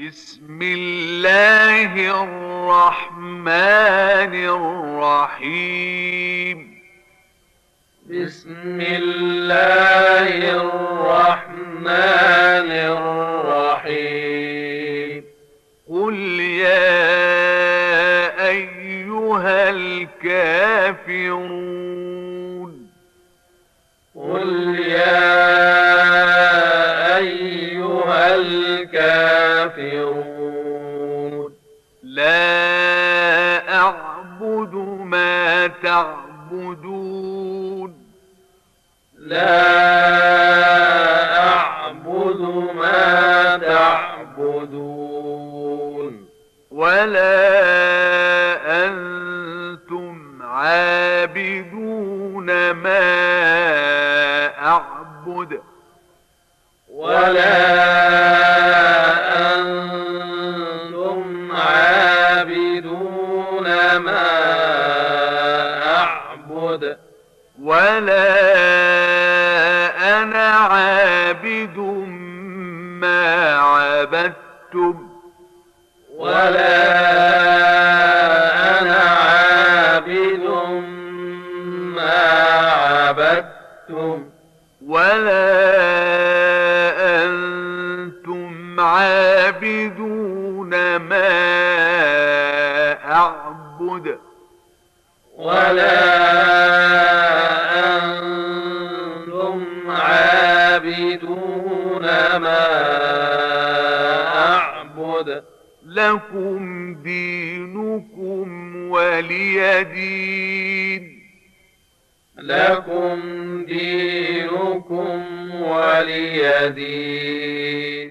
بسم الله الرحمن الرحيم. بسم الله الرحمن الرحيم. قل يا أيها الكافرون. قل يا أيها الكافرون. لا أعبد ما تعبدون. لا أعبد ما تعبدون. ولا أنتم عابدون ما أعبد. ولا أنتم عابدون ما أعبد. ولا أنا عابد ما عبدتم. ولا أنا عابد ما عبدتم. ولا أنتم عابدون ما أعبد. ولا أنتم عابدون ما أعبد. لكم دينكم ولي دين. لكم دينكم ولي دين.